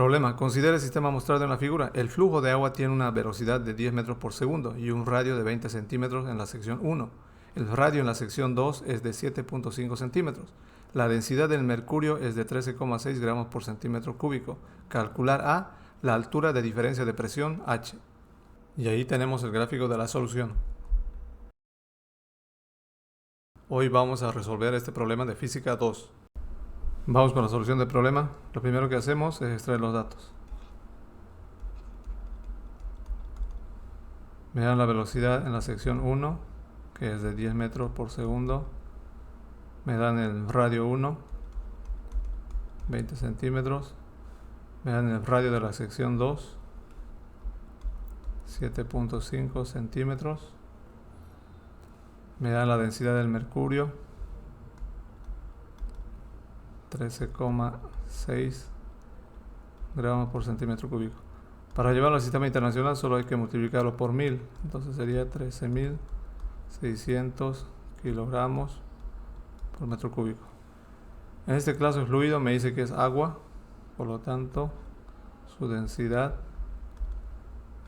Problema. Considere el sistema mostrado en la figura. El flujo de agua tiene una velocidad de 10 metros por segundo y un radio de 20 centímetros en la sección 1. El radio en la sección 2 es de 7.5 centímetros. La densidad del mercurio es de 13,6 gramos por centímetro cúbico. Calcular A, la altura de diferencia de presión H. Y ahí tenemos el gráfico de la solución. Hoy vamos a resolver este problema de física 2. Vamos con la solución del problema. Lo primero que hacemos es extraer los datos. Me dan la velocidad en la sección 1, que es de 10 metros por segundo. Me dan el radio 1, 20 centímetros. Me dan el radio de la sección 2, 7.5 centímetros. Me dan la densidad del mercurio, 13,6 gramos por centímetro cúbico. Para llevarlo al sistema internacional solo hay que multiplicarlo por 1000, entonces sería 13.600 kilogramos por metro cúbico. En este caso el fluido me dice que es agua, por lo tanto su densidad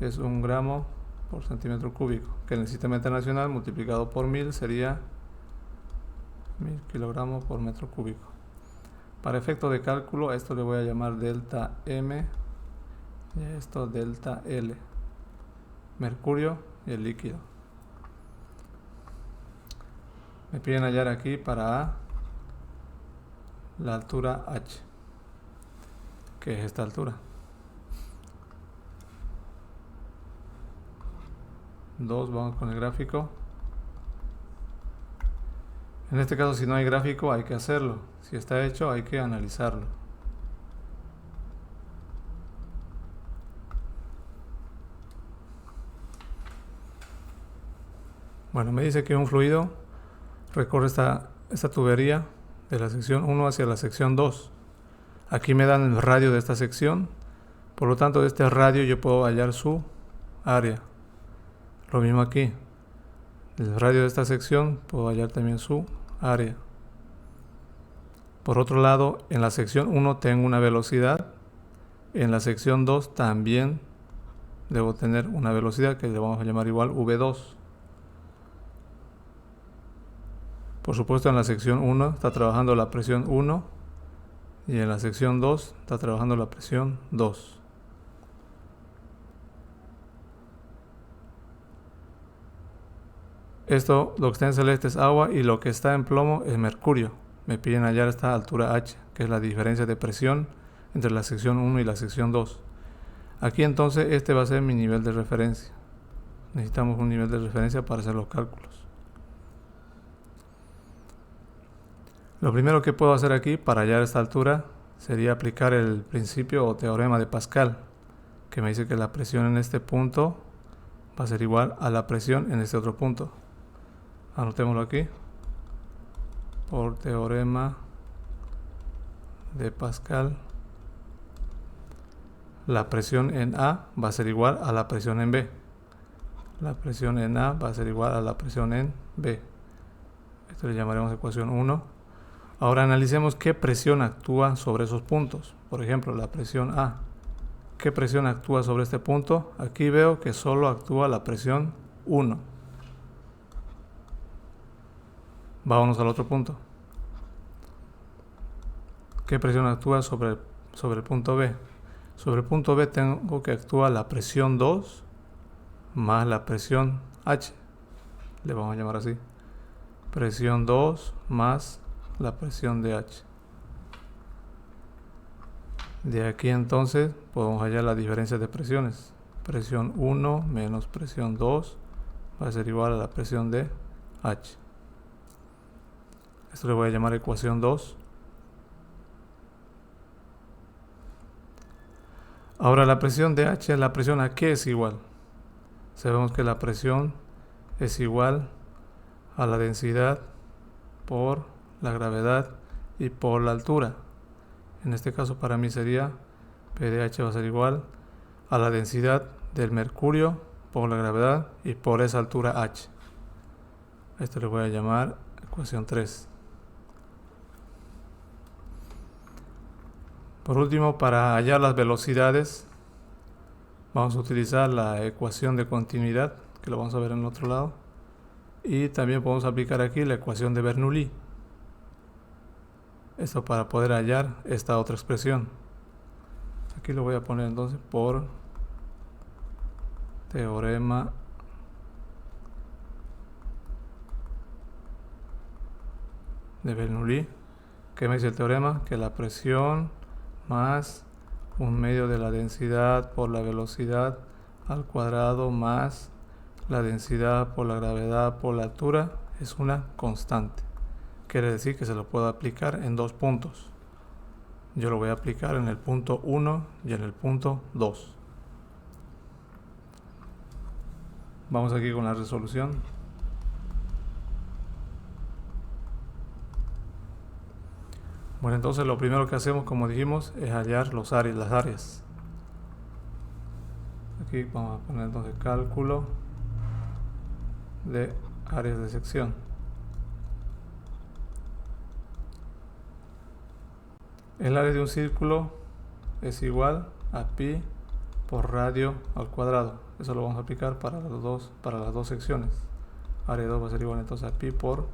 es 1 gramo por centímetro cúbico, que en el sistema internacional multiplicado por 1000 sería 1000 kilogramos por metro cúbico. Para efecto de cálculo, a esto le voy a llamar delta M y a esto delta L. Mercurio y el líquido. Me piden hallar aquí para A la altura H, que es esta altura. 2, vamos con el gráfico. En este caso, si no hay gráfico, hay que hacerlo. Si está hecho, hay que analizarlo. Bueno, me dice que un fluido recorre esta tubería de la sección 1 hacia la sección 2. Aquí me dan el radio de esta sección. Por lo tanto, de este radio yo puedo hallar su área. Lo mismo aquí. El radio de esta sección puedo hallar también su área. Por otro lado, en la sección 1 tengo una velocidad. En la sección 2 también debo tener una velocidad que le vamos a llamar igual V2. Por supuesto, en la sección 1 está trabajando la presión 1 y en la sección 2 está trabajando la presión 2. Esto, lo que está en celeste es agua y lo que está en plomo es mercurio. Me piden hallar esta altura H, que es la diferencia de presión entre la sección 1 y la sección 2. Aquí entonces este va a ser mi nivel de referencia. Necesitamos un nivel de referencia para hacer los cálculos. Lo primero que puedo hacer aquí para hallar esta altura sería aplicar el principio o teorema de Pascal, que me dice que la presión en este punto va a ser igual a la presión en este otro punto. Anotémoslo aquí. Por teorema de Pascal, la presión en A va a ser igual a la presión en B. La presión en A va a ser igual a la presión en B. Esto le llamaremos ecuación 1. Ahora analicemos qué presión actúa sobre esos puntos. Por ejemplo, la presión A. ¿Qué presión actúa sobre este punto? Aquí veo que solo actúa la presión 1. Vámonos al otro punto. ¿Qué presión actúa sobre el punto B? Sobre el punto B tengo que actuar la presión 2 más la presión H. Le vamos a llamar así. Presión 2 más la presión de H. De aquí entonces podemos hallar la diferencia de presiones. Presión 1 menos presión 2 va a ser igual a la presión de H. Esto le voy a llamar ecuación 2. Ahora la presión de H, la presión ¿a qué es igual? Sabemos que la presión es igual a la densidad por la gravedad y por la altura. En este caso para mí sería P de H va a ser igual a la densidad del mercurio por la gravedad y por esa altura H. Esto le voy a llamar ecuación 3. Por último, para hallar las velocidades, vamos a utilizar la ecuación de continuidad, que lo vamos a ver en el otro lado. Y también podemos aplicar aquí la ecuación de Bernoulli. Esto para poder hallar esta otra expresión. Aquí lo voy a poner entonces por teorema de Bernoulli. ¿Qué me dice el teorema? Que la presión más un medio de la densidad por la velocidad al cuadrado más la densidad por la gravedad por la altura es una constante. Quiere decir que se lo puedo aplicar en dos puntos. Yo lo voy a aplicar en el punto 1 y en el punto 2. Vamos aquí con la resolución. Bueno, entonces lo primero que hacemos, como dijimos, es hallar las áreas. Aquí vamos a poner entonces cálculo de áreas de sección. El área de un círculo es igual a pi por radio al cuadrado. Eso lo vamos a aplicar para las dos secciones. Área 2 va a ser igual entonces a pi por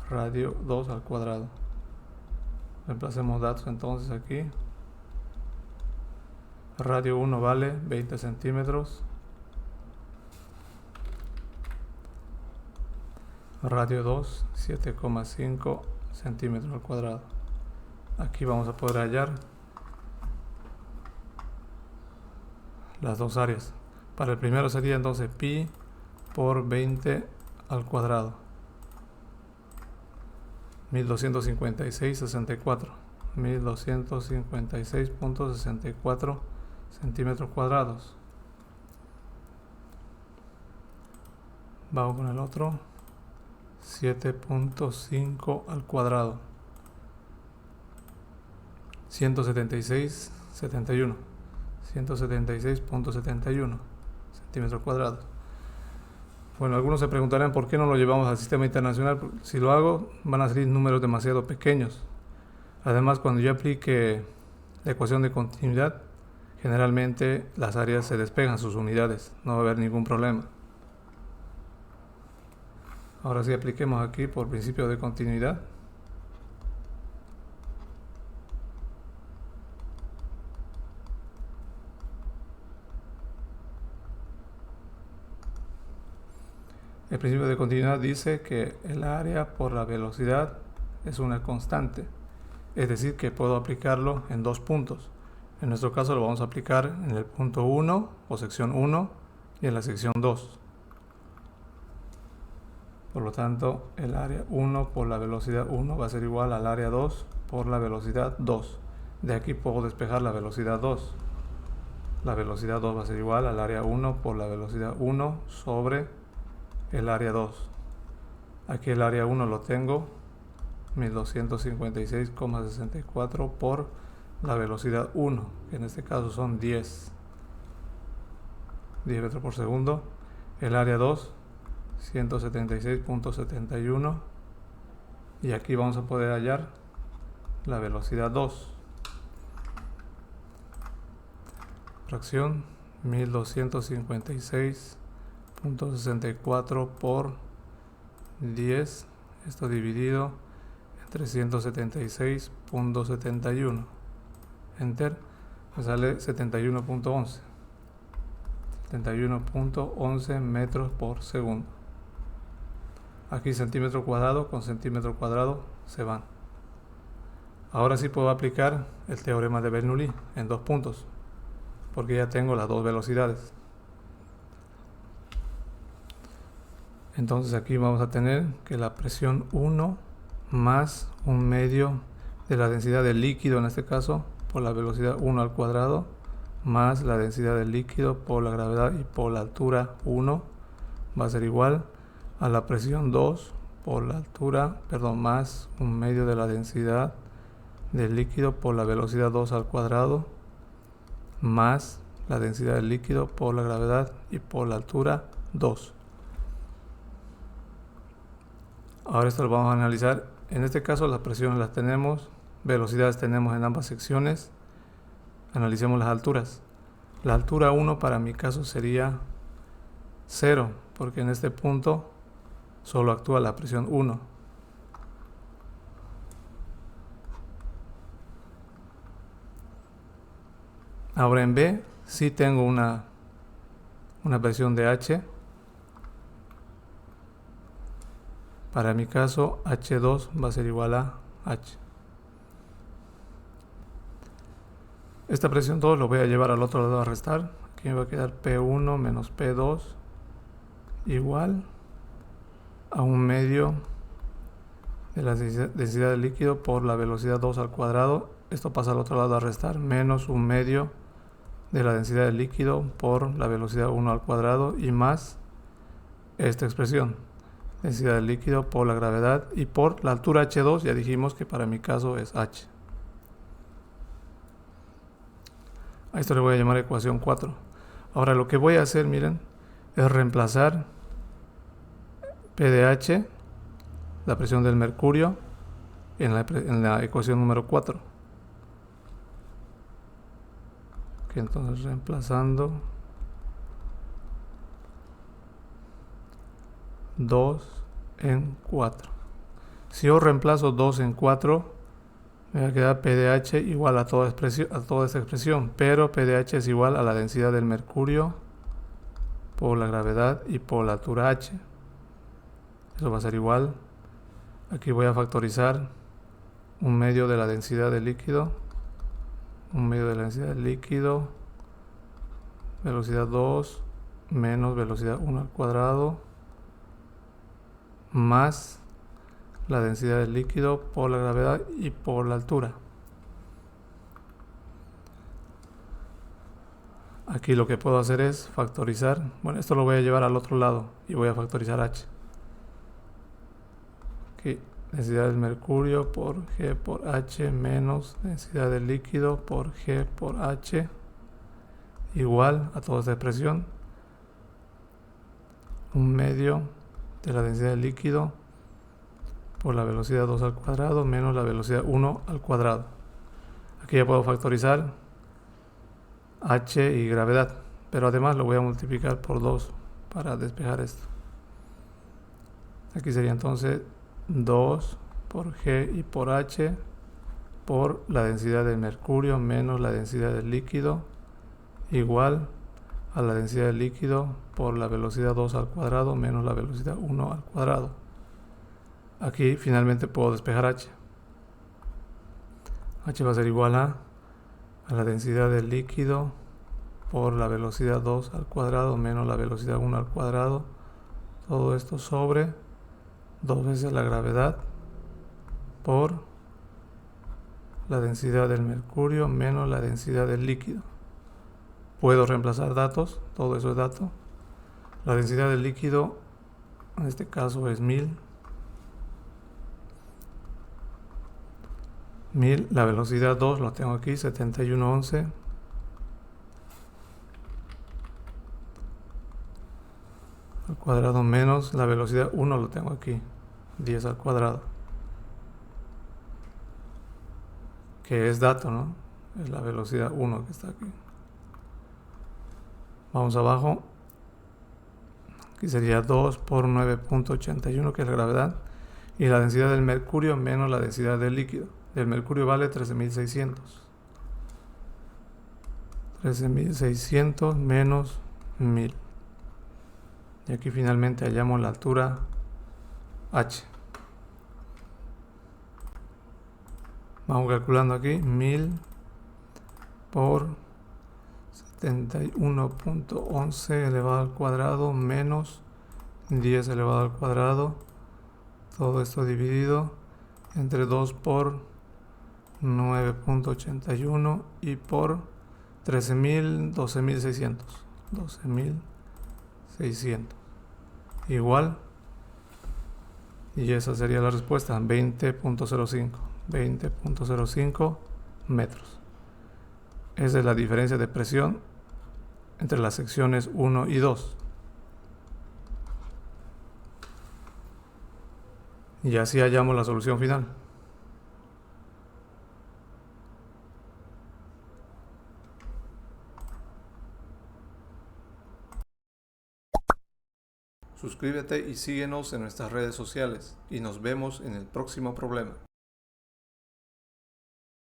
radio 2 al cuadrado. Reemplacemos datos entonces aquí. Radio 1 vale 20 centímetros. Radio 2 7,5 centímetros al cuadrado. Aquí vamos a poder hallar las dos áreas. Para el primero sería entonces pi por 20 al cuadrado. 1256,64. 1256.64 centímetros cuadrados. Vamos con el otro. 7.5 al cuadrado. 176,71. 176.71 centímetros cuadrados. Bueno, algunos se preguntarán por qué no lo llevamos al sistema internacional. Si lo hago, van a salir números demasiado pequeños. Además, cuando yo aplique la ecuación de continuidad, generalmente las áreas se despegan sus unidades. No va a haber ningún problema. Ahora sí apliquemos aquí por principio de continuidad. El principio de continuidad dice que el área por la velocidad es una constante, es decir, que puedo aplicarlo en dos puntos. En nuestro caso lo vamos a aplicar en el punto 1 o sección 1 y en la sección 2. Por lo tanto, el área 1 por la velocidad 1 va a ser igual al área 2 por la velocidad 2. De aquí puedo despejar la velocidad 2. La velocidad 2 va a ser igual al área 1 por la velocidad 1 sobre el área 2. Aquí el área 1 lo tengo 1256,64 por la velocidad 1, que en este caso son 10 metros por segundo. El área 2 176.71 y aquí vamos a poder hallar la velocidad 2. Fracción 1256.64 por 10, esto dividido entre 176.71. Enter, me sale 71.11. 71.11 metros por segundo. Aquí centímetro cuadrado con centímetro cuadrado se van. Ahora sí puedo aplicar el teorema de Bernoulli en dos puntos, porque ya tengo las dos velocidades. Entonces aquí vamos a tener que la presión 1 más un medio de la densidad del líquido, en este caso, por la velocidad 1 al cuadrado, más la densidad del líquido por la gravedad y por la altura 1, va a ser igual a la presión 2 por la altura, más un medio de la densidad del líquido por la velocidad 2 al cuadrado, más la densidad del líquido por la gravedad y por la altura 2. Ahora esto lo vamos a analizar. En este caso las presiones las tenemos, velocidades tenemos en ambas secciones. Analicemos las alturas. La altura 1 para mi caso sería 0, porque en este punto solo actúa la presión 1. Ahora en B sí tengo una presión de H. Para mi caso H2 va a ser igual a H. Esta presión 2 lo voy a llevar al otro lado a restar. Aquí me va a quedar P1 menos P2 igual a 1/2 de la densidad del líquido por la velocidad 2 al cuadrado. Esto pasa al otro lado a restar, menos 1/2 de la densidad del líquido por la velocidad 1 al cuadrado y más esta expresión, densidad del líquido por la gravedad y por la altura H2, ya dijimos que para mi caso es H. A esto le voy a llamar ecuación 4. Ahora lo que voy a hacer, miren, es reemplazar P de H, la presión del mercurio, en la ecuación número 4. Que entonces reemplazando 2 en 4. Si yo reemplazo 2 en 4, me va a quedar P de H igual a toda esta expresión, pero P de H es igual a la densidad del mercurio por la gravedad y por la altura H. Eso va a ser igual. Aquí voy a factorizar 1/2 de la densidad del líquido. 1/2 de la densidad del líquido. Velocidad 2 menos velocidad 1 al cuadrado. Más la densidad del líquido por la gravedad y por la altura. Aquí lo que puedo hacer es factorizar. Bueno, esto lo voy a llevar al otro lado y voy a factorizar H. Aquí, densidad del mercurio por G por H menos densidad del líquido por G por H igual a toda esta expresión. 1/2 de la densidad del líquido por la velocidad 2 al cuadrado menos la velocidad 1 al cuadrado. Aquí ya puedo factorizar H y gravedad, pero además lo voy a multiplicar por 2 para despejar esto. Aquí sería entonces 2 por G y por H por la densidad del mercurio menos la densidad del líquido igual a la densidad del líquido por la velocidad 2 al cuadrado menos la velocidad 1 al cuadrado. Aquí finalmente puedo despejar H. H va a ser igual a la densidad del líquido por la velocidad 2 al cuadrado menos la velocidad 1 al cuadrado. Todo esto sobre 2 veces la gravedad por la densidad del mercurio menos la densidad del líquido. Puedo reemplazar datos, todo eso es dato. La densidad del líquido en este caso es 1000. La velocidad 2 lo tengo aquí, 7111. Al cuadrado menos la velocidad 1 lo tengo aquí, 10 al cuadrado. Que es dato, ¿no? Es la velocidad 1 que está aquí. Vamos abajo. Aquí sería 2 por 9.81, que es la gravedad. Y la densidad del mercurio menos la densidad del líquido. El mercurio vale 13.600. 13.600 menos 1000. Y aquí finalmente hallamos la altura H. Vamos calculando aquí 1000 por 71.11 elevado al cuadrado menos 10 elevado al cuadrado. Todo esto dividido entre 2 por 9.81 y por 13.000, 12.600. 12.600. Igual. Y esa sería la respuesta, 20.05. 20.05 metros. Esa es la diferencia de presión entre las secciones 1 y 2. Y así hallamos la solución final. Suscríbete y síguenos en nuestras redes sociales y nos vemos en el próximo problema.